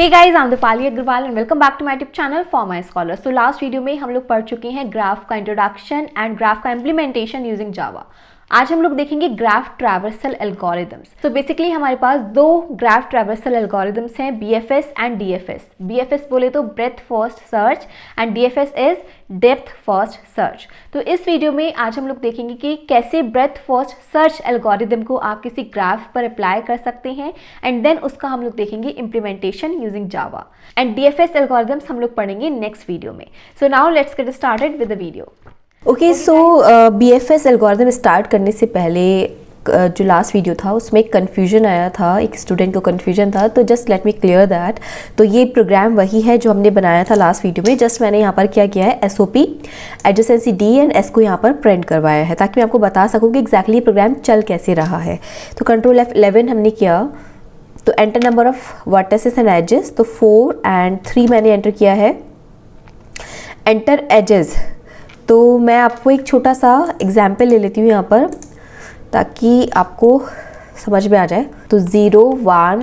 Hey guys, I am Deepali Agarwal and welcome back to my YouTube channel for my scholars. तो last video में हम लोग पढ़ चुके हैं ग्राफ का इंट्रोडक्शन एंड ग्राफ का इम्प्लीमेंटेशन यूजिंग जावा। आज हम लोग देखेंगे ग्राफ ट्रैवर्सल एल्गोरिथम्स। तो बेसिकली हमारे पास दो ग्राफ ट्रैवर्सल एल्गोरिथम्स हैं, बीएफएस एंड डीएफएस। बीएफएस बोले तो breadth first search and DFS is depth first search. तो इस वीडियो में आज हम लोग देखेंगे कि कैसे ब्रेथ फर्स्ट सर्च एल्गोरिथम को आप किसी ग्राफ पर अप्लाई कर सकते हैं एंड देन उसका हम लोग देखेंगे implementation using Java. And DFS algorithms हम लोग पढ़ेंगे नेक्स्ट वीडियो में। So now let's get started with the video. Okay, so BFS algorithm start करने से पहले जो लास्ट वीडियो था उसमें एक कन्फ्यूजन आया था, एक स्टूडेंट को कन्फ्यूजन था, तो just let me clear that. तो ये प्रोग्राम वही है जो हमने बनाया था लास्ट वीडियो में, जस्ट मैंने यहाँ पर क्या किया है, SOP adjacency D and S को यहाँ पर प्रिंट करवाया है ताकि मैं आपको बता सकूँ कि एग्जैक्टली प्रोग्राम चल कैसे रहा है। तो कंट्रोल F11 हमने किया, तो enter number of vertices and edges, तो 4 and 3 मैंने एंटर किया है। एंटर एजेस, तो मैं आपको एक छोटा सा एग्जाम्पल ले लेती हूँ यहाँ पर ताकि आपको समझ में आ जाए। तो 0, 1,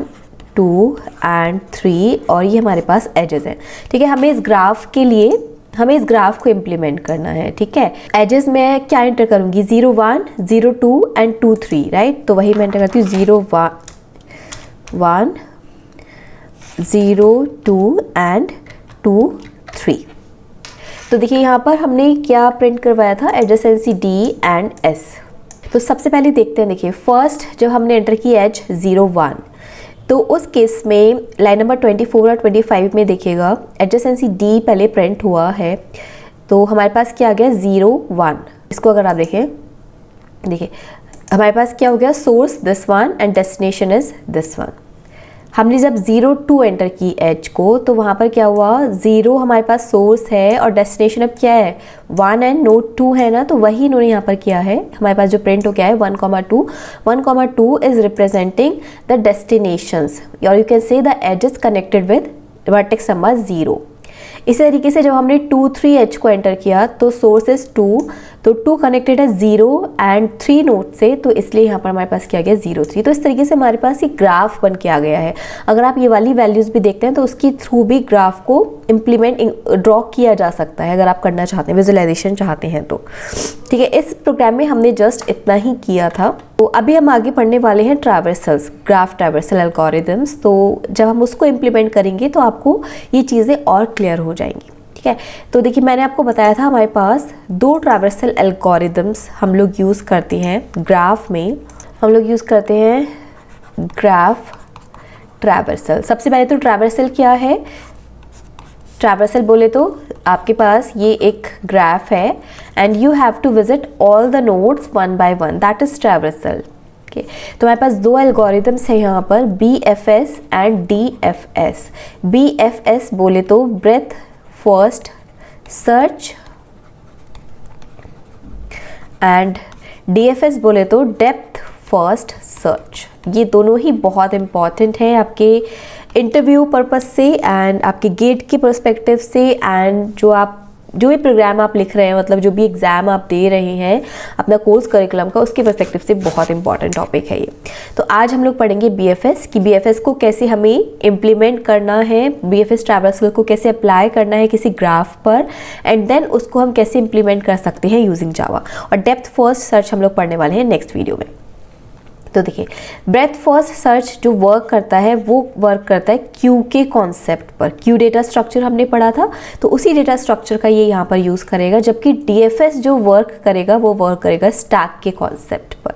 2 and 3 और ये हमारे पास एजेस हैं, ठीक है। हमें इस ग्राफ को इम्प्लीमेंट करना है, ठीक है। एजेस में क्या एंटर करूँगी, 0, 1, 0, 2 and 2, 3, राइट। तो वही मैं एंटर करती हूँ, 0, 1, 0, 2 and 2, 3। तो देखिए यहाँ पर हमने क्या प्रिंट करवाया था, एडजेसेंसी डी एंड एस। तो सबसे पहले देखते हैं, देखिए फर्स्ट जब हमने एंटर की एज 0, 1, तो उस केस में लाइन नंबर 24 और 25 में देखिएगा एडजेसेंसी डी पहले प्रिंट हुआ है। तो हमारे पास क्या आ गया, 0, 1। इसको अगर आप देखें, देखिए हमारे पास क्या हो गया, source this one and destination is this one. हमने जब 0, 2 एंटर की एज को, तो वहाँ पर क्या हुआ, 0 हमारे पास सोर्स है और डेस्टिनेशन अब क्या है, 1 एंड नोट 2 है ना, तो वही इन्होंने यहाँ पर किया है। हमारे पास जो प्रिंट हो गया है 1,2, 1,2 इज रिप्रेजेंटिंग द डेस्टिनेशंस और you can say the edges connected with vertex number 0। इसी तरीके से जब हमने 2, 3 एच को एंटर किया तो सोर्स इज 2, तो 2 कनेक्टेड है 0 एंड 3 नोट से, तो इसलिए यहाँ पर हमारे पास क्या गया, 0, 3। तो इस तरीके से हमारे पास ये ग्राफ बन के आ गया है। अगर आप ये वाली वैल्यूज़ भी देखते हैं तो उसकी थ्रू भी ग्राफ को ड्रॉ किया जा सकता है अगर आप करना चाहते हैं, विजुअलाइजेशन चाहते हैं तो, ठीक है। इस प्रोग्राम में हमने जस्ट इतना ही किया था। तो अभी हम आगे पढ़ने वाले हैं ट्रैवर्सल्स, ग्राफ ट्रैवर्सल एल्गोरिथम्स। तो जब हम उसको इम्प्लीमेंट करेंगे तो आपको ये चीज़ें और क्लियर हो जाएंगी, ठीक है। तो देखिए मैंने आपको बताया था हमारे पास दो ट्रैवर्सल एल्गोरिथम्स हम लोग यूज़ करते हैं ग्राफ में। हम लोग यूज़ करते हैं ग्राफ ट्रैवर्सल। सबसे पहले तो ट्रैवर्सल क्या है, ट्रैवर्सल बोले तो आपके पास ये एक ग्राफ है and you have to visit all the nodes one by one, that is traversal. Okay, तो हमारे पास दो एल्गोरिथम्स हैं यहाँ पर, बीएफएस एंड डीएफएस। बीएफएस बोले तो breadth first search and DFS बोले तो डेप्थ फर्स्ट सर्च। ये दोनों ही बहुत इंपॉर्टेंट है आपके इंटरव्यू पर्पस से एंड आपके गेट के पर्सपेक्टिव से एंड जो भी प्रोग्राम आप लिख रहे हैं, मतलब जो भी एग्ज़ाम आप दे रहे हैं अपना कोर्स करिकुलम का, उसके पर्सपेक्टिव से बहुत इंपॉर्टेंट टॉपिक है ये। तो आज हम लोग पढ़ेंगे बीएफएस कि बीएफएस को कैसे हमें इम्प्लीमेंट करना है, बीएफएस ट्रैवर्सल को कैसे अप्लाई करना है किसी ग्राफ पर एंड देन उसको हम कैसे इम्प्लीमेंट कर सकते हैं यूजिंग जावा। और डेप्थ फर्स्ट सर्च हम लोग पढ़ने वाले हैं नेक्स्ट वीडियो में। तो देखिए ब्रेथ फर्स्ट सर्च जो वर्क करता है वो वर्क करता है क्यू के कॉन्सेप्ट पर। क्यू डेटा स्ट्रक्चर हमने पढ़ा था, तो उसी डेटा स्ट्रक्चर का ये यहाँ पर यूज़ करेगा, जबकि डीएफएस जो वर्क करेगा वो वर्क करेगा स्टैक के कॉन्सेप्ट पर।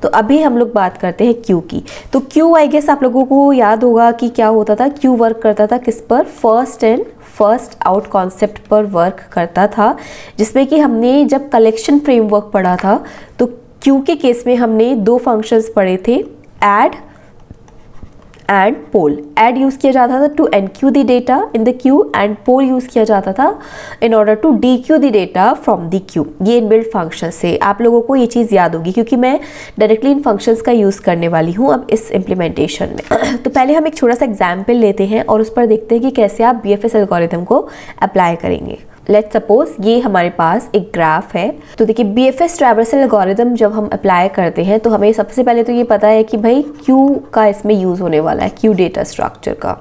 तो अभी हम लोग बात करते हैं क्यू की। तो क्यू आई गेस आप लोगों को याद होगा कि क्या होता था, क्यू वर्क करता था किस पर, first in first out concept पर वर्क करता था, जिसमें कि हमने जब कलेक्शन फ्रेमवर्क पढ़ा था तो क्यू के केस में हमने दो फंक्शंस पढ़े थे, add and poll. Add use किया जाता था to enqueue the data in the queue and poll use किया जाता था in order to dequeue the data from the queue. ये इनबिल्ट फंक्शन से आप लोगों को ये चीज़ याद होगी क्योंकि मैं डायरेक्टली इन फंक्शंस का यूज़ करने वाली हूँ अब इस इम्प्लीमेंटेशन में। तो पहले हम एक छोटा सा एग्जाम्पल लेते हैं और उस पर देखते हैं कि कैसे आप बीएफएस एल्गोरिथम को अप्लाई करेंगे। लेट्स सपोज ये हमारे पास एक ग्राफ है। तो देखिए BFS ट्रैवर्सल एल्गोरिथम जब हम अप्लाई करते हैं तो हमें सबसे पहले तो ये पता है कि भाई क्यू का इसमें यूज़ होने वाला है, क्यू डेटा स्ट्रक्चर का।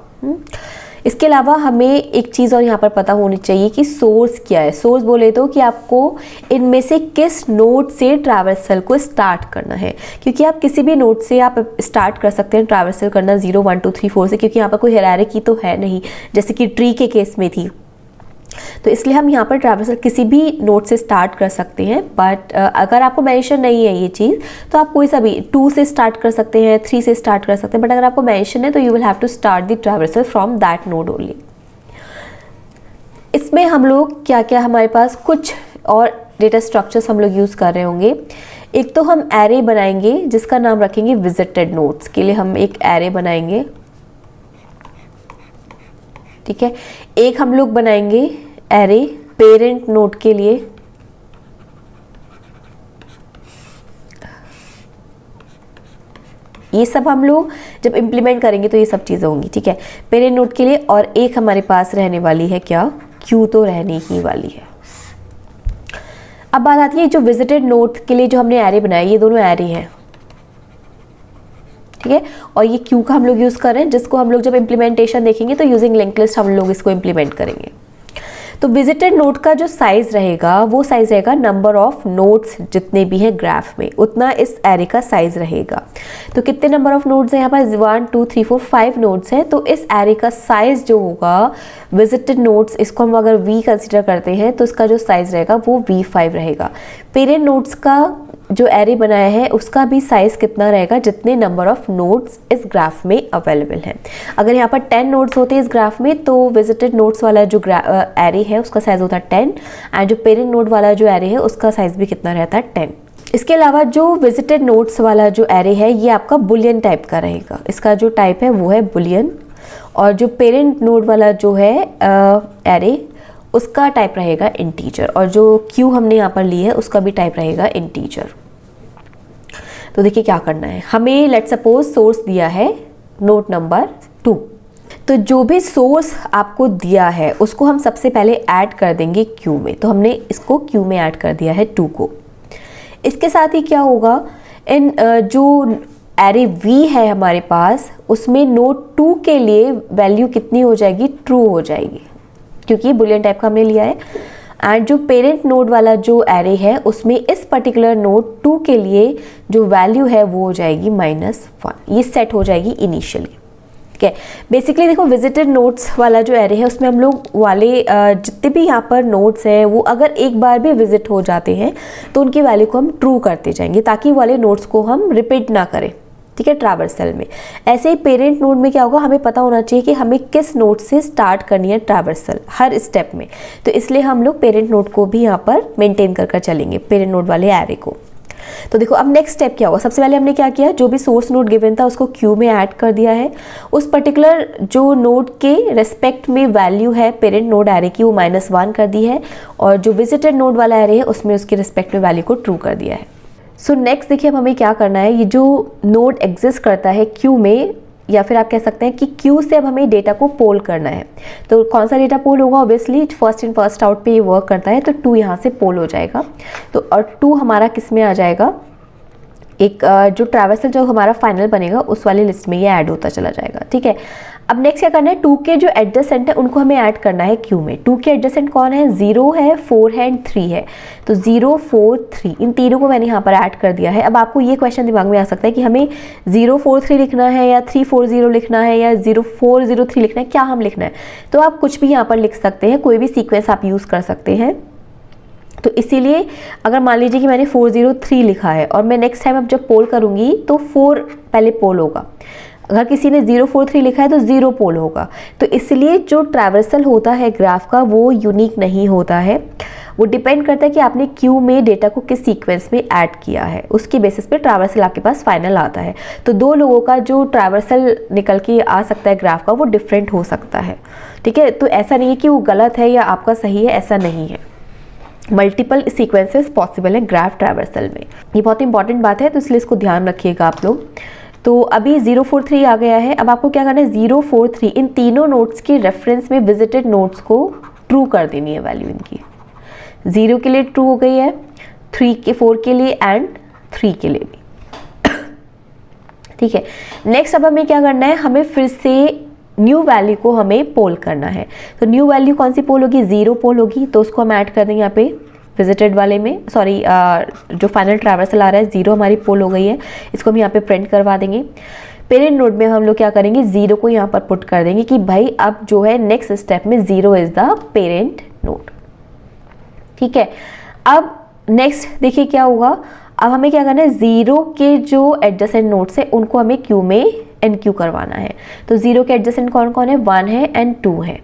इसके अलावा हमें एक चीज़ और यहाँ पर पता होनी चाहिए कि सोर्स क्या है। सोर्स बोले तो कि आपको इनमें से किस नोड से ट्रैवर्सल को स्टार्ट करना है, क्योंकि आप किसी भी नोड से आप स्टार्ट कर सकते हैं ट्रैवर्सल करना 0 1 2 3 4 से, क्योंकि यहाँ पर कोई हायरार्की तो है नहीं जैसे कि ट्री के केस में थी। तो इसलिए हम यहाँ पर ट्रैवर्सल किसी भी नोड से स्टार्ट कर सकते हैं। बट अगर आपको मेंशन नहीं है ये चीज़ तो आप कोई सा भी 2 से स्टार्ट कर सकते हैं, 3 से स्टार्ट कर सकते हैं। बट अगर आपको मेंशन है तो you will have to start the traversal from that node only. इसमें हम लोग क्या क्या, हमारे पास कुछ और डेटा स्ट्रक्चर्स हम लोग यूज़ कर रहे होंगे। एक तो हम एरे बनाएंगे जिसका नाम रखेंगे विजिटेड नोड्स। के लिए हम एक एरे बनाएंगे, ठीक है। एक हम लोग बनाएंगे एरे पेरेंट नोड के लिए, ये सब हम लोग जब इम्प्लीमेंट करेंगे तो ये सब चीज़ें होंगी, ठीक है, पेरेंट नोड के लिए। और एक हमारे पास रहने वाली है क्या, क्यू तो रहने ही वाली है। अब बात आती है जो विजिटेड नोड के लिए जो हमने एरे बनाया, ये दोनों एरे हैं, ठीक है। और ये क्यू का हम लोग यूज़ कर रहे हैं, जिसको हम लोग जब इम्प्लीमेंटेशन देखेंगे तो यूजिंग लिंक लिस्ट हम लोग इसको इम्प्लीमेंट करेंगे। तो विजिटेड नोड का जो साइज रहेगा वो साइज रहेगा नंबर ऑफ नोड्स जितने भी हैं ग्राफ में, उतना इस एरे का साइज रहेगा। तो कितने नंबर ऑफ नोड्स हैं यहाँ पर, 1 2 3 4 5 नोड्स हैं। तो इस एरे का साइज जो होगा विजिटेड नोड्स, इसको हम अगर V कंसिडर करते हैं तो इसका जो साइज रहेगा वो V5 रहेगा। पेरेंट नोड्स का जो एरे बनाया है उसका भी साइज कितना रहेगा, जितने नंबर ऑफ नोड्स इस ग्राफ में अवेलेबल हैं। अगर यहाँ पर 10 नोड्स होते हैं इस ग्राफ में तो विजिटेड नोड्स वाला जो एरे है उसका साइज होता है 10, एंड जो पेरेंट नोड वाला जो एरे है उसका साइज भी कितना रहता है 10। इसके अलावा जो विजिटेड नोड्स वाला जो एरे है ये आपका बुलियन टाइप का रहेगा, इसका जो टाइप है वो है बुलियन। और जो पेरेंट नोड वाला जो है एरे उसका टाइप रहेगा इंटीजर, और जो क्यू हमने यहाँ पर ली है उसका भी टाइप रहेगा इंटीजर। तो देखिए क्या करना है, हमें लेट्स सपोज सोर्स दिया है नोड नंबर 2। तो जो भी सोर्स आपको दिया है उसको हम सबसे पहले ऐड कर देंगे क्यू में। तो हमने इसको क्यू में ऐड कर दिया है 2 को। इसके साथ ही क्या होगा, इन जो एरे V है हमारे पास उसमें नोड 2 के लिए वैल्यू कितनी हो जाएगी, ट्रू हो जाएगी, क्योंकि बुलियन टाइप का हमने लिया है। एंड जो पेरेंट नोड वाला जो एरे है उसमें इस पर्टिकुलर नोड 2 के लिए जो वैल्यू है वो हो जाएगी -1, ये सेट हो जाएगी इनिशियली, ठीक है। बेसिकली देखो विजिटेड नोड्स वाला जो एरे है उसमें हम लोग वाले जितने भी यहाँ पर नोड्स हैं वो अगर एक बार भी विजिट हो जाते हैं तो उनकी वैल्यू को हम ट्रू करते जाएंगे, ताकि वाले नोड्स को हम रिपीट ना करें, ठीक है, ट्रैवर्सल में। ऐसे ही पेरेंट नोड में क्या होगा, हमें पता होना चाहिए कि हमें किस नोड से स्टार्ट करनी है ट्रैवर्सल हर स्टेप में। तो इसलिए हम लोग पेरेंट नोड को भी यहाँ पर मेंटेन कर चलेंगे, पेरेंट नोड वाले एरे को। तो देखो अब नेक्स्ट स्टेप क्या होगा, सबसे पहले हमने क्या किया, जो भी सोर्स नोड गिवन था उसको क्यू में ऐड कर दिया है। उस पर्टिकुलर जो नोड के रेस्पेक्ट में वैल्यू है पेरेंट नोड एरे की वो -1 कर दी है, और जो विजिटेड नोड वाला एरे है उसमें उसके रेस्पेक्ट में वैल्यू को ट्रू कर दिया है। सो नेक्स्ट देखिए अब हमें क्या करना है, ये जो नोड एग्जिस्ट करता है क्यू में, या फिर आप कह सकते हैं कि क्यू से अब हमें डेटा को पोल करना है। तो कौन सा डेटा पोल होगा, obviously first in first out पे ये वर्क करता है, तो 2 यहाँ से पोल हो जाएगा। तो और 2 हमारा किस में आ जाएगा, एक जो ट्रैवर्सल जो हमारा फाइनल बनेगा उस वाली लिस्ट में ये ऐड होता चला जाएगा, ठीक है। अब नेक्स्ट क्या करना है, 2 के जो एडजेसेंट है उनको हमें ऐड करना है क्यू में। 2 के एडजेसेंट कौन है, 0 है, 4 है एंड 3 है। तो 0 4 3 इन तीनों को मैंने यहाँ पर ऐड कर दिया है। अब आपको ये क्वेश्चन दिमाग में आ सकता है कि हमें 0 4 3 लिखना है या 3 4 0 लिखना है या 0 4 0 3 लिखना है, क्या हम लिखना है। तो आप कुछ भी यहाँ पर लिख सकते हैं, कोई भी सीक्वेंस आप यूज़ कर सकते हैं। तो इसीलिए अगर मान लीजिए कि मैंने 403 लिखा है और मैं नेक्स्ट टाइम अब जब पोल करूँगी तो 4 पहले पोल होगा, अगर किसी ने 043 लिखा है तो 0 पोल होगा। तो इसलिए जो ट्रैवर्सल होता है ग्राफ का वो यूनिक नहीं होता है, वो डिपेंड करता है कि आपने क्यू में डेटा को किस सीक्वेंस में ऐड किया है, उसकी बेसिस पे ट्रैवर्सल आपके पास फाइनल आता है। तो 2 लोगों का जो ट्रैवर्सल निकल के आ सकता है ग्राफ का वो डिफरेंट हो सकता है, ठीक है। तो ऐसा नहीं है कि वो गलत है या आपका सही है, ऐसा नहीं है। मल्टीपल सीक्वेंसेस पॉसिबल है ग्राफ ट्रैवर्सल में, ये बहुत इंपॉर्टेंट बात है, तो इसलिए इसको ध्यान रखिएगा आप लोग। तो अभी 043 आ गया है। अब आपको क्या करना है, 043 इन तीनों नोड्स के रेफरेंस में विजिटेड नोड्स को ट्रू कर देनी है वैल्यू इनकी। 0 के लिए ट्रू हो गई है, 4 के लिए एंड 3 के लिए भी। ठीक है, नेक्स्ट अब हमें क्या करना है, हमें फिर से न्यू वैल्यू को हमें पोल करना है। तो न्यू वैल्यू कौन सी पोल होगी, 0 पोल होगी, तो उसको हम ऐड कर देंगे यहाँ पे विजिटेड वाले में, सॉरी जो फाइनल ट्रैवर्सल आ रहा है 0 हमारी पोल हो गई है, इसको हम यहाँ पे प्रिंट करवा देंगे। पेरेंट नोड में हम लोग क्या करेंगे, 0 को यहाँ पर पुट कर देंगे कि भाई अब जो है नेक्स्ट स्टेप में 0 इज द पेरेंट नोड। ठीक है, अब नेक्स्ट देखिए क्या होगा, अब हमें क्या करना है, 0 के जो एडजेसेंट नोड्स है उनको हमें क्यू में एनक्यू करवाना है। तो 0 के एडजेसेंट कौन कौन है, 1 है एंड 2 है।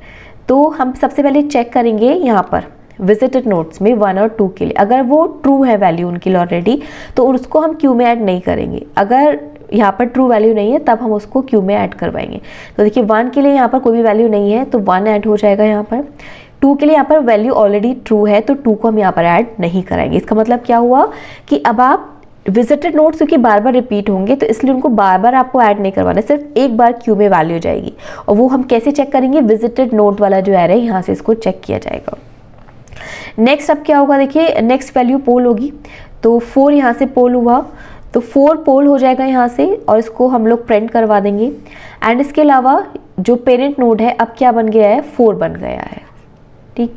तो हम सबसे पहले चेक करेंगे यहाँ पर विजिटेड नोड्स में 1 और 2 के लिए, अगर वो ट्रू है वैल्यू उनके लिए ऑलरेडी, तो उसको हम क्यू में ऐड नहीं करेंगे। अगर यहाँ पर ट्रू वैल्यू नहीं है तब हम उसको क्यू में ऐड करवाएंगे। तो देखिए 1 के लिए यहाँ पर कोई भी वैल्यू नहीं है तो 1 ऐड हो जाएगा यहाँ पर। 2 के लिए यहाँ पर वैल्यू ऑलरेडी ट्रू है तो 2 को हम यहाँ पर ऐड नहीं कराएंगे। इसका मतलब क्या हुआ कि अब आप विजिटेड नोड्स क्योंकि बार बार रिपीट होंगे तो इसलिए उनको बार बार आपको ऐड नहीं करवाना, सिर्फ एक बार क्यू में वैल्यू जाएगी। और वो हम कैसे चेक करेंगे, विजिटेड नोड वाला जो एरे है यहाँ से इसको चेक किया जाएगा। नेक्स्ट अब क्या होगा, देखिए नेक्स्ट वैल्यू पोल होगी, तो 4 यहाँ से पोल हुआ, तो 4 पोल हो जाएगा यहाँ से और इसको हम लोग प्रिंट करवा देंगे। एंड इसके अलावा जो पेरेंट नोड है अब क्या बन गया है, 4 बन गया है। ठीक,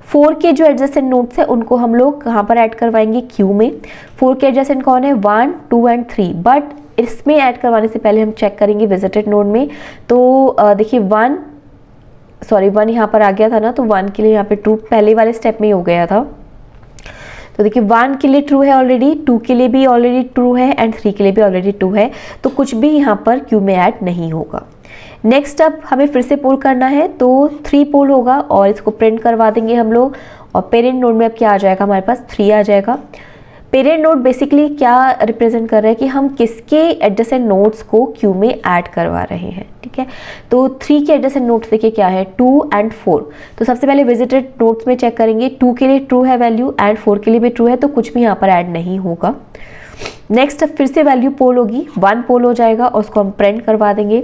4 के जो एडजेसेंट नोड्स है उनको हम लोग कहाँ पर ऐड करवाएंगे, क्यू में। 4 के एडजेसेंट कौन है, 1, 2 एंड 3, बट इसमें ऐड करवाने से पहले हम चेक करेंगे विजिटेड नोड में। तो देखिए 1 यहाँ पर आ गया था ना, तो 1 के लिए यहाँ पे ट्रू पहले वाले स्टेप में ही हो गया था। तो देखिए 1 के लिए ट्रू है ऑलरेडी, 2 के लिए भी ऑलरेडी ट्रू है एंड 3 के लिए भी ऑलरेडी ट्रू है, तो कुछ भी यहाँ पर क्यू में ऐड नहीं होगा। नेक्स्ट अब हमें फिर से पोल करना है, तो 3 पोल होगा और इसको प्रिंट करवा देंगे हम लोग। और पेरेंट नोड में अब क्या आ जाएगा, हमारे पास 3 आ जाएगा। पेरेंट नोड बेसिकली क्या रिप्रेजेंट कर रहा है कि हम किसके एडजेसेंट नोड्स को क्यू में ऐड करवा रहे हैं। ठीक है, तो 3 के एडजेसेंट नोड्स देखिए क्या है, 2 एंड 4। तो सबसे पहले विजिटेड नोड्स में चेक करेंगे, 2 के लिए ट्रू है वैल्यू एंड 4 के लिए भी ट्रू है, तो कुछ भी यहाँ पर ऐड नहीं होगा। नेक्स्ट फिर से वैल्यू पोल होगी, 1 पोल हो जाएगा और उसको हम प्रिंट करवा देंगे।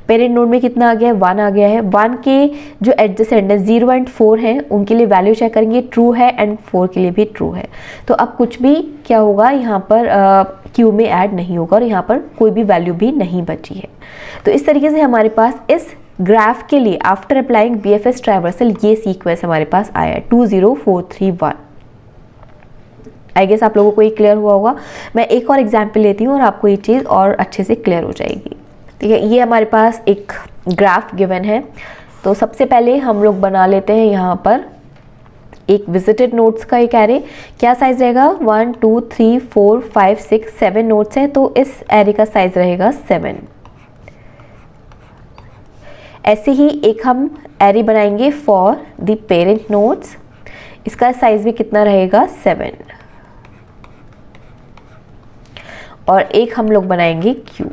पेरेंट नोड में कितना आ गया है, 1 आ गया है। 1 के जो एडजेसेंट है 0 एंड 4 हैं उनके लिए वैल्यू चेक करेंगे, ट्रू है एंड 4 के लिए भी ट्रू है। तो अब कुछ भी क्या होगा यहाँ पर क्यू में ऐड नहीं होगा और यहाँ पर कोई भी वैल्यू भी नहीं बची है। तो इस तरीके से हमारे पास इस ग्राफ के लिए आफ्टर अप्लाइंग BFS ट्रैवर्सल ये सीक्वेंस हमारे पास आया है 2 0 4 3 1। आई गेस आप लोगों को ये क्लियर हुआ होगा। मैं एक और एग्जाम्पल लेती हूँ और आपको ये चीज़ और अच्छे से क्लियर हो जाएगी। ठीक है, ये हमारे पास एक ग्राफ गिवन है, तो सबसे पहले हम लोग बना लेते हैं यहाँ पर एक विजिटेड नोट्स का एक एरे। क्या साइज रहेगा, 1 2 3 4 5 6 7 नोट्स हैं, तो इस एरे का साइज रहेगा 7। ऐसे ही एक हम एरे बनाएंगे फॉर द पेरेंट नोट्स, इसका साइज भी कितना रहेगा, 7। और एक हम लोग बनाएंगे क्यू।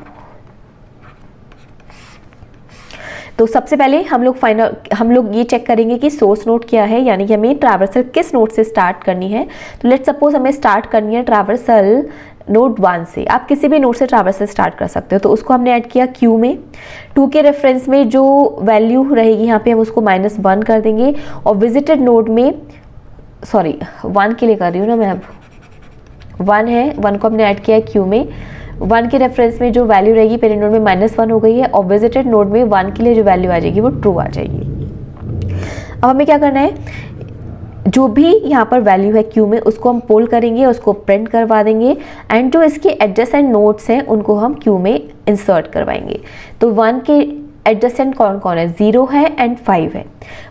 तो सबसे पहले हम लोग ये चेक करेंगे कि सोर्स नोड क्या है, यानी कि हमें ट्रैवर्सल किस नोड से स्टार्ट करनी है। तो लेट्स सपोज हमें स्टार्ट करनी है ट्रैवर्सल नोड 1 से। आप किसी भी नोड से ट्रैवर्सल स्टार्ट कर सकते हो। तो उसको हमने ऐड किया क्यू में। 2 के रेफरेंस में जो वैल्यू रहेगी यहाँ पे हम उसको -1 कर देंगे। और विजिटेड नोड में 1 के लिए कर रही हूँ ना मैं, अब 1 है, 1 को हमने ऐड किया है क्यू में। 1 के रेफरेंस में जो वैल्यू रहेगी पेरेंट नोड में -1 हो गई है और विजिटेड नोड में 1 के लिए जो वैल्यू आ जाएगी वो ट्रू आ जाएगी। अब हमें क्या करना है, जो भी यहाँ पर वैल्यू है क्यू में उसको हम पोल करेंगे, उसको प्रिंट करवा देंगे एंड जो इसके एडजेसेंट नोड्स हैं उनको हम क्यू में इंसर्ट करवाएंगे। तो 1 के एडजेसेंट कौन कौन है, 0 है एंड 5 है।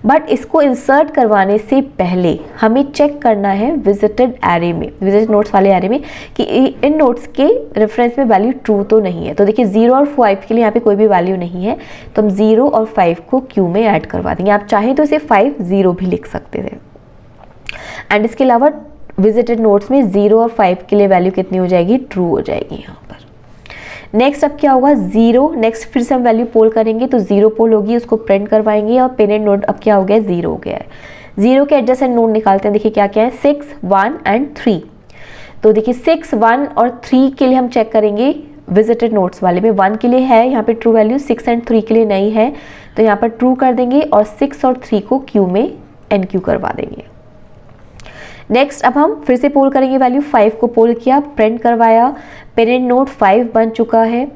बट इसको इंसर्ट करवाने से पहले हमें चेक करना है विजिटेड एरे में, विजिटेड नोट्स वाले एरे में, कि इन नोट्स के रेफरेंस में वैल्यू ट्रू तो नहीं है। तो देखिए 0 और 5 के लिए यहाँ पे कोई भी वैल्यू नहीं है, तो हम 0 और 5 को क्यू में ऐड करवा देंगे। आप चाहें तो इसे 5 0 भी लिख सकते थे। एंड इसके अलावा विजिटेड नोट्स में 0 और 5 के लिए वैल्यू कितनी हो जाएगी, ट्रू हो जाएगी यहाँ पर। नेक्स्ट अब क्या होगा, 0, नेक्स्ट फिर से हम वैल्यू पोल करेंगे तो 0 पोल होगी, उसको प्रिंट करवाएंगे और पेरेंट नोड अब क्या हो गया, 0 हो गया है। 0 के एडजेसेंट नोड निकालते हैं, देखिए क्या क्या है, 6 1 एंड 3। तो देखिए 6 1 और 3 के लिए हम चेक करेंगे विजिटेड नोट्स वाले में। 1 के लिए है यहाँ पे ट्रू वैल्यू, 6 एंड 3 के लिए नहीं है, तो यहाँ पर ट्रू कर देंगे और 6 और 3 को क्यू में NQ करवा देंगे। नेक्स्ट अब हम फिर से पोल करेंगे वैल्यू। 5 को पोल किया, प्रिंट करवाया, पेरेंट नोड 5 बन चुका है।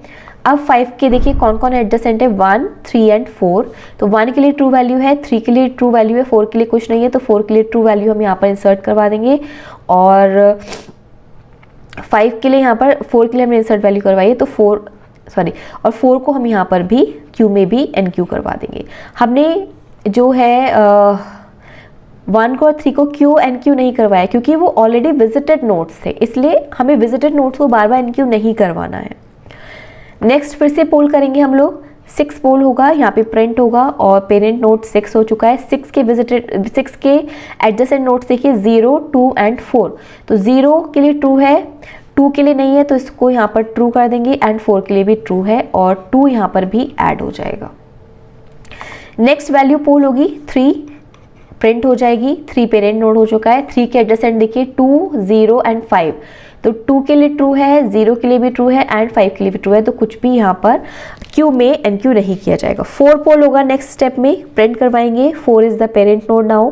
अब 5 के देखिए कौन कौन एडजेसेंट है, 1, 3 एंड 4। तो 1 के लिए ट्रू वैल्यू है, 3 के लिए ट्रू वैल्यू है, 4 के लिए कुछ नहीं है, तो 4 के लिए ट्रू वैल्यू हम यहाँ पर इंसर्ट करवा देंगे। और 5 के लिए यहाँ पर 4 के लिए हमने इंसर्ट वैल्यू करवाई है, तो 4 को हम यहाँ पर भी क्यू में भी NQ करवा देंगे। हमने जो है 1 को और 3 को क्यू NQ नहीं करवाया क्योंकि वो ऑलरेडी विजिटेड नोट्स थे, इसलिए हमें विजिटेड नोट्स को बार बार NQ नहीं करवाना है। नेक्स्ट फिर से पोल करेंगे हम लोग। 6 पोल होगा, यहाँ पे प्रिंट होगा और पेरेंट नोट 6 हो चुका है। 6 के एडजेसेंट नोट्स देखिए 0, 2 एंड 4। तो 0 के लिए ट्रू है, 2 के लिए नहीं है तो इसको यहाँ पर ट्रू कर देंगे, एंड 4 के लिए भी ट्रू है और 2 यहाँ पर भी ऐड हो जाएगा। नेक्स्ट वैल्यू पोल होगी 3, प्रिंट हो जाएगी। 3 पेरेंट नोड हो चुका है। 3 के एडजेसेंट देखिए 2, 0 एंड 5। तो 2 के लिए ट्रू है, 0 के लिए भी ट्रू है एंड 5 के लिए भी ट्रू है, तो कुछ भी यहाँ पर क्यू में NQ नहीं किया जाएगा। 4 पोल होगा नेक्स्ट स्टेप में, प्रिंट करवाएंगे। 4 is the parent node now.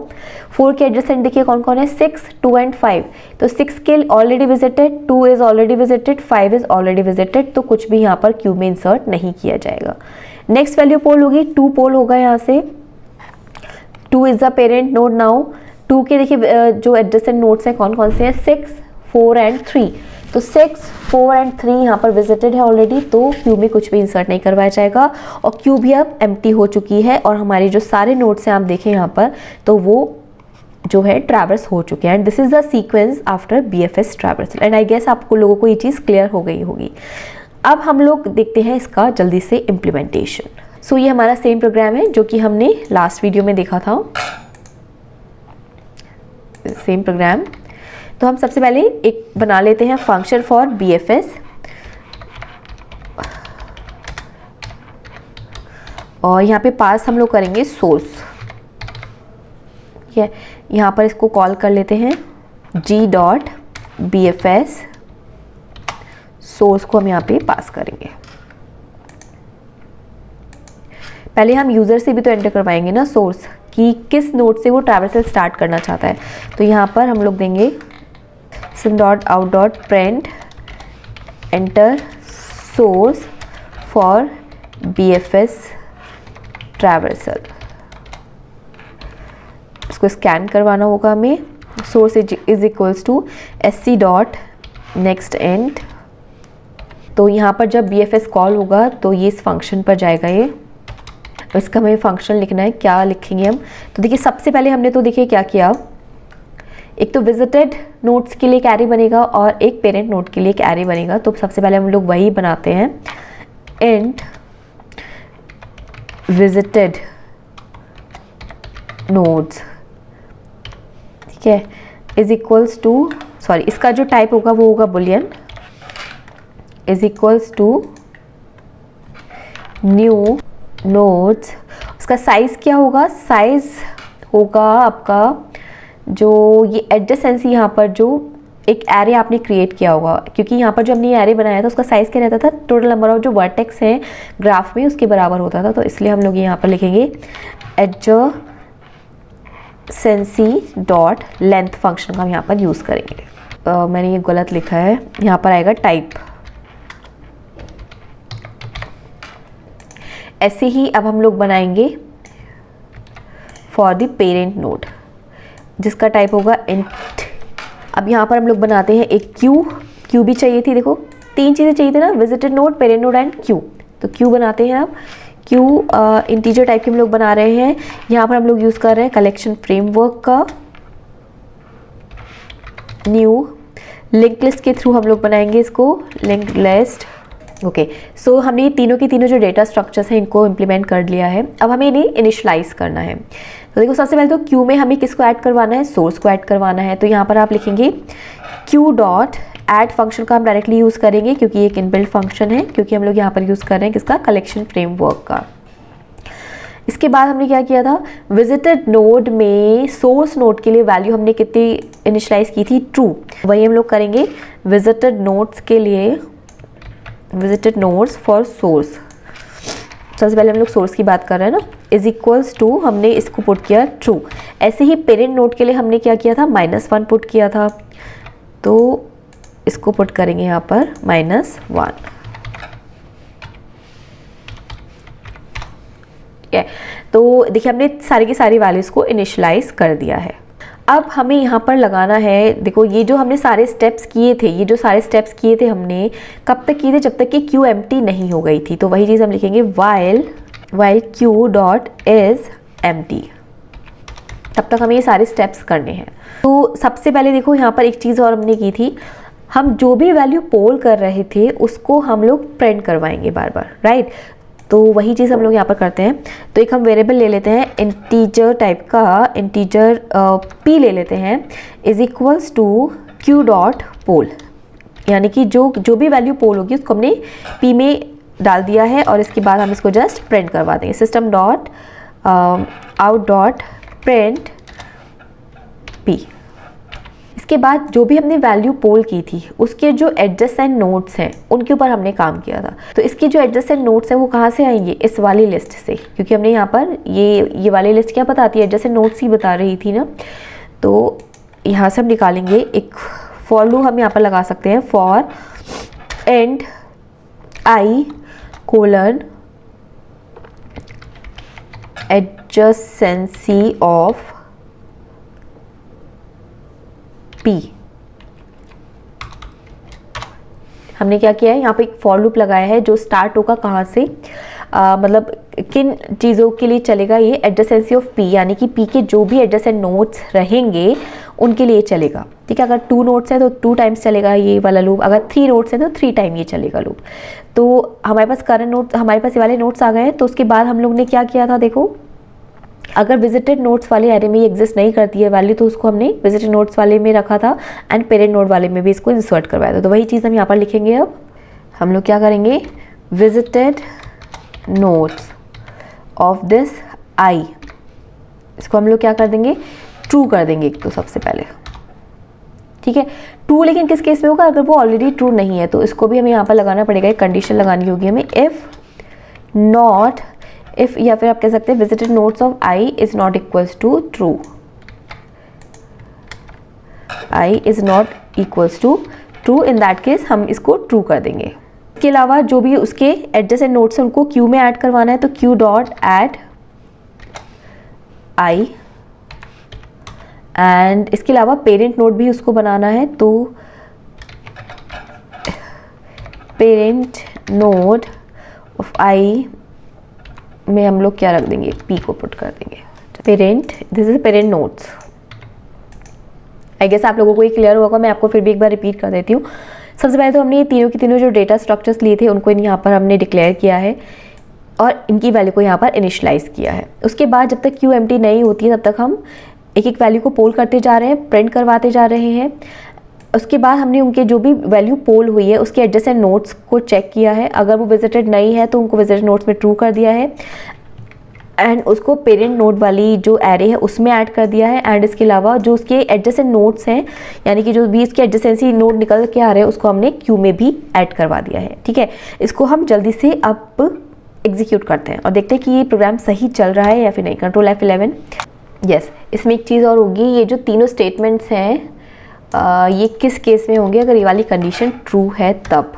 4 के एडजेसेंट देखिए कौन कौन है, 6, 2 एंड 5। तो 6 के already visited, 2 is already visited, 5 is already visited, तो कुछ भी यहाँ पर क्यू में इंसर्ट नहीं किया जाएगा। नेक्स्ट वैल्यू पोल होगी 2 पोल होगा यहाँ से। 2 is the parent node now. 2 के देखिए जो एडजेसेंट नोड्स हैं कौन कौन से हैं, 6, 4 एंड 3। तो 6, 4 एंड 3 यहाँ पर विजिटेड है ऑलरेडी, तो क्यू में कुछ भी इंसर्ट नहीं करवाया जाएगा और क्यू भी अब एम्प्टी हो चुकी है और हमारे जो सारे नोड्स हैं आप देखें यहाँ पर, तो वो जो है ट्रैवर्स हो चुके हैं। And this is the sequence after BFS traversal. And I guess आपको लोगों को ये चीज़ क्लियर हो गई होगी। अब हम लोग देखते हैं इसका जल्दी से इम्प्लीमेंटेशन। सो ये हमारा सेम प्रोग्राम है जो कि हमने लास्ट वीडियो में देखा था, सेम प्रोग्राम। तो हम सबसे पहले एक बना लेते हैं फंक्शन फॉर BFS और यहाँ पे पास हम लोग करेंगे सोर्स। ठीक है, यहाँ पर इसको कॉल कर लेते हैं g.bfs। सोर्स को हम यहाँ पे पास करेंगे। पहले हम यूज़र से भी तो एंटर करवाएंगे ना सोर्स, कि किस नोड से वो ट्रैवर्सल स्टार्ट करना चाहता है। तो यहाँ पर हम लोग देंगे sim.out.print enter source for BFS traversal. इसको स्कैन करवाना होगा हमें। Source is equals to sc.nextEnd। तो यहाँ पर जब BFS कॉल होगा तो ये इस फंक्शन पर जाएगा। ये इसका हमें फंक्शन लिखना है, क्या लिखेंगे हम। तो देखिए सबसे पहले हमने तो देखिए क्या किया, एक तो विजिटेड नोट्स के लिए एक एरे बनेगा और एक पेरेंट नोट के लिए एक एरे बनेगा। तो सबसे पहले हम लोग वही बनाते हैं, इंट विजिटेड नोड्स, ठीक है, इज इक्वल्स टू, सॉरी इसका जो टाइप होगा वो होगा boolean, is equals to new nodes. उसका साइज़ क्या होगा, साइज़ होगा आपका जो ये एडजेसेंसी, यहाँ पर जो एक एरे आपने क्रिएट किया होगा, क्योंकि यहाँ पर जो हमने ये एरे बनाया था उसका साइज़ क्या रहता था, टोटल नंबर ऑफ जो वर्टेक्स हैं ग्राफ में उसके बराबर होता था। तो इसलिए हम लोग यहाँ पर लिखेंगे एडजेसेंसी डॉट लेंथ फंक्शन का हम यहाँ पर यूज़ करेंगे। मैंने ये गलत लिखा है, यहाँ पर आएगा टाइप। ऐसे ही अब हम लोग बनाएंगे फॉर द पेरेंट नोड जिसका टाइप होगा इंट। अब यहाँ पर हम लोग बनाते हैं एक क्यू भी चाहिए थी, देखो 3 चीज़ें चाहिए थी ना, visited node, parent node and Q. तो क्यू बनाते हैं। अब क्यू इंटीजर टाइप के हम लोग बना रहे हैं। यहाँ पर हम लोग यूज़ कर रहे हैं कलेक्शन फ्रेमवर्क का न्यू लिंक लिस्ट के थ्रू हम लोग बनाएंगे इसको, लिंक लिस्ट। ओके, सो हमने ये तीनों की तीनों जो डेटा स्ट्रक्चर्स हैं इनको इम्प्लीमेंट कर लिया है। अब हमें इन्हें इनिशलाइज करना है। तो देखो सबसे पहले तो क्यू में हमें किसको ऐड करवाना है, सोर्स को ऐड करवाना है। तो यहाँ पर आप लिखेंगे क्यू डॉट ऐड फंक्शन का हम डायरेक्टली यूज़ करेंगे क्योंकि ये एक इनबिल्ट फंक्शन है, क्योंकि हम लोग यहाँ पर यूज़ कर रहे हैं किसका, कलेक्शन फ्रेमवर्क का। इसके बाद हमने क्या किया था, विजिटेड नोड में सोर्स नोड के लिए वैल्यू हमने कितनी इनिशलाइज की थी, ट्रू। वही हम लोग करेंगे विजिटेड नोड्स के लिए, विजिटेड नोड्स फॉर सोर्स। सबसे पहले हम लोग सोर्स की बात कर रहे हैं ना, इज इक्वल्स टू हमने इसको पुट किया ट्रू। ऐसे ही पेरेंट नोड के लिए हमने क्या किया था, -1 पुट किया था, तो इसको पुट करेंगे यहाँ पर -1। ठीक है, तो देखिए हमने सारी की सारी वैल्यूज़ को इनिशियलाइज कर दिया है। अब हमें यहाँ पर लगाना है, देखो ये जो हमने सारे स्टेप्स किए थे, ये जो सारे स्टेप्स किए थे हमने कब तक किए थे, जब तक कि क्यू एम्प्टी नहीं हो गई थी। तो वही चीज़ हम लिखेंगे while Q dot is empty, तब तक हमें ये सारे स्टेप्स करने हैं। तो सबसे पहले देखो यहाँ पर एक चीज़ और हमने की थी, हम जो भी वैल्यू पोल कर रहे थे उसको हम लोग प्रिंट करवाएंगे बार बार, राइट। तो वही चीज़ हम लोग यहाँ पर करते हैं। तो एक हम वेरिएबल ले लेते हैं, इंटीजर टाइप का, इंटीजर p ले लेते हैं, is equals to q dot pole, यानी कि जो भी वैल्यू पोल होगी उसको हमने p में डाल दिया है और इसके बाद हम इसको जस्ट प्रिंट करवा देंगे। System dot out dot print p। इसके बाद जो भी हमने वैल्यू पोल की थी उसके जो एडजेसेंट नोड्स हैं उनके ऊपर हमने काम किया था। तो इसके जो एडजेसेंट नोड्स हैं वो कहाँ से आएंगे, इस वाली लिस्ट से, क्योंकि हमने यहाँ पर ये वाली लिस्ट क्या बताती है, एडजेसेंट नोड्स ही बता रही थी ना। तो यहाँ से हम निकालेंगे एक फॉर लूप, हम यहाँ पर लगा सकते हैं, for and i colon adjacency of p। हमने क्या किया है, यहाँ पे एक फॉर लूप लगाया है जो स्टार्ट होगा कहाँ से, मतलब किन चीज़ों के लिए चलेगा, ये एडजेसेंसी ऑफ p, यानी कि p के जो भी एडजेसेंट नोड्स रहेंगे उनके लिए चलेगा। ठीक है, अगर 2 नोड्स हैं तो 2 टाइम्स चलेगा ये वाला लूप, अगर 3 नोड्स हैं तो 3 टाइम ये चलेगा लूप। तो हमारे पास करंट नोड्स, हमारे पास ये वाले नोड्स आ गए हैं। तो उसके बाद हम लोग ने क्या किया था, देखो अगर विजिटेड नोड्स वाले एरे में ये एग्जिस्ट नहीं करती है वैल्यू तो उसको हमने विजिटेड नोड्स वाले में रखा था एंड पेरेंट नोड वाले में भी इसको इंसर्ट करवाया था। तो वही चीज़ हम यहाँ पर लिखेंगे। अब हम लोग क्या करेंगे, visited nodes of this i, इसको हम लोग क्या कर देंगे, ट्रू कर देंगे एक तो सबसे पहले। ठीक है, ट्रू लेकिन किस केस में होगा, अगर वो ऑलरेडी ट्रू नहीं है तो इसको भी हमें यहाँ पर लगाना पड़ेगा, एक कंडीशन लगानी होगी हमें, इफ़ नॉट, इफ या फिर आप कह सकते हैं visited nodes of i is not equals to true, i is not equals to true, in that case हम इसको ट्रू कर देंगे। इसके अलावा जो भी उसके एडजेसेंट नोड्स हैं उनको क्यू में ऐड करवाना है, तो q dot add i, and इसके अलावा पेरेंट नोड भी उसको बनाना है, तो पेरेंट नोड ऑफ i में हम लोग क्या रख देंगे, p को पुट कर देंगे, parent, this is parent nodes. I guess आप लोगों को ये क्लियर होगा, मैं आपको फिर भी एक बार रिपीट कर देती हूँ। सबसे पहले तो हमने ये तीनों की तीनों जो डेटा स्ट्रक्चर्स लिए थे उनको यहाँ पर हमने डिक्लेयर किया है और इनकी वैल्यू को यहाँ पर इनिशियलाइज किया है। उसके बाद जब तक क्यू एम्प्टी नहीं होती है तब तक हम एक एक वैल्यू को पोल करते जा रहे हैं, प्रिंट करवाते जा रहे हैं। उसके बाद हमने उनके जो भी वैल्यू पोल हुई है उसके एडजेसेंट नोड्स को चेक किया है, अगर वो विजिटेड नहीं है तो उनको विजिटेड नोड्स में ट्रू कर दिया है एंड उसको पेरेंट नोड वाली जो एरे है उसमें ऐड कर दिया है। एंड इसके अलावा जो उसके एडजेसेंट नोड्स हैं, यानी कि जो भी इसके एडजेसेंसी नोड निकल के आ रहे हैं उसको हमने क्यू में भी ऐड करवा दिया है। ठीक है, इसको हम जल्दी से अब एग्जीक्यूट करते हैं और देखते हैं कि ये प्रोग्राम सही चल रहा है या फिर नहीं। Control F11। यस, इसमें एक चीज़ और होगी, ये जो तीनों स्टेटमेंट्स हैं ये किस केस में होंगे, अगर ये वाली कंडीशन ट्रू है तब,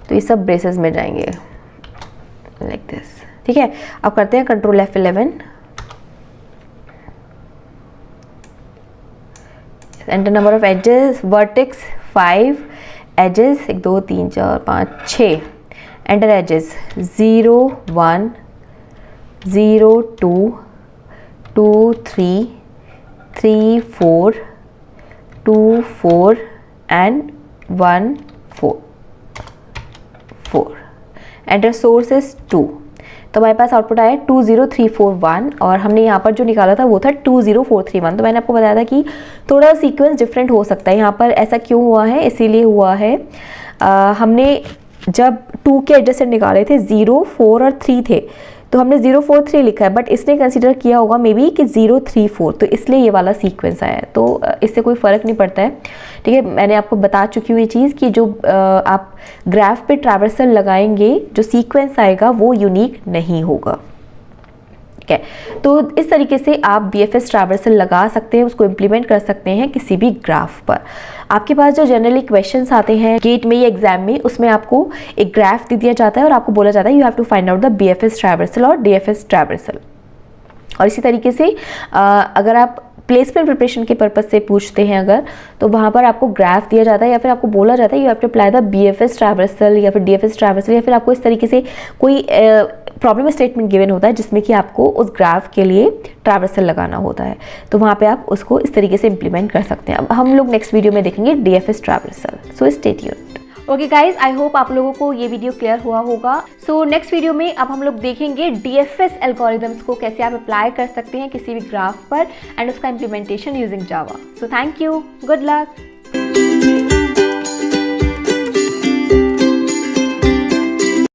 तो ये सब ब्रेसेस में जाएंगे लाइक दिस। ठीक है, अब करते हैं control F11, enter number of edges, vertex 5 edges, 1 2 3 4 5 6, enter edges 0 1 0 2 2 3 3 4 2 4 and 1 4 4, enter source is 2। तो हमारे पास आउटपुट आया 20341 और हमने यहाँ पर जो निकाला था वो था 20431। तो मैंने आपको बताया था कि थोड़ा सीक्वेंस डिफरेंट हो सकता है। यहाँ पर ऐसा क्यों हुआ है, इसीलिए हुआ है हमने जब 2 के एडजेसेंट निकाले थे 0 4 और 3 थे तो हमने 043 लिखा है, बट इसने कंसीडर किया होगा मे बी कि 034, तो इसलिए ये वाला सीक्वेंस आया है। तो इससे कोई फ़र्क नहीं पड़ता है। ठीक है, मैंने आपको बता चुकी हूँ ये चीज़ कि जो आप ग्राफ पे ट्रैवर्सल लगाएंगे जो सीक्वेंस आएगा वो यूनिक नहीं होगा। ठीक है। तो इस तरीके से आप BFS ट्रैवर्सल लगा सकते हैं, उसको इम्प्लीमेंट कर सकते हैं किसी भी ग्राफ पर। आपके पास जो जनरली क्वेश्चंस आते हैं गेट में या एग्जाम में, उसमें आपको एक ग्राफ दे दिया जाता है और आपको बोला जाता है you have to find out the BFS traversal और DFS ट्रैवर्सल। और इसी तरीके से अगर आप प्लेसमेंट प्रिपरेशन के पर्पज से पूछते हैं अगर, तो वहाँ पर आपको ग्राफ दिया जाता है या फिर आपको बोला जाता है you have to apply the BFS traversal या फिर DFS ट्रैवर्सल, या फिर आपको इस तरीके से कोई प्रॉब्लम स्टेटमेंट गिवन होता है जिसमें कि आपको उस ग्राफ के लिए ट्रैवर्सल लगाना होता है। तो वहाँ पे आप उसको इस तरीके से इम्प्लीमेंट कर सकते हैं। अब हम लोग नेक्स्ट वीडियो में देखेंगे DFS traversal. So stay tuned. Okay guys, I hope आप लोगों को ये वीडियो क्लियर हुआ होगा। सो नेक्स्ट वीडियो में अब हम लोग देखेंगे DFS एल्गोरिदम्स को कैसे आप अप्लाई कर सकते हैं किसी भी ग्राफ पर एंड उसका implementation using Java. So thank you, good luck.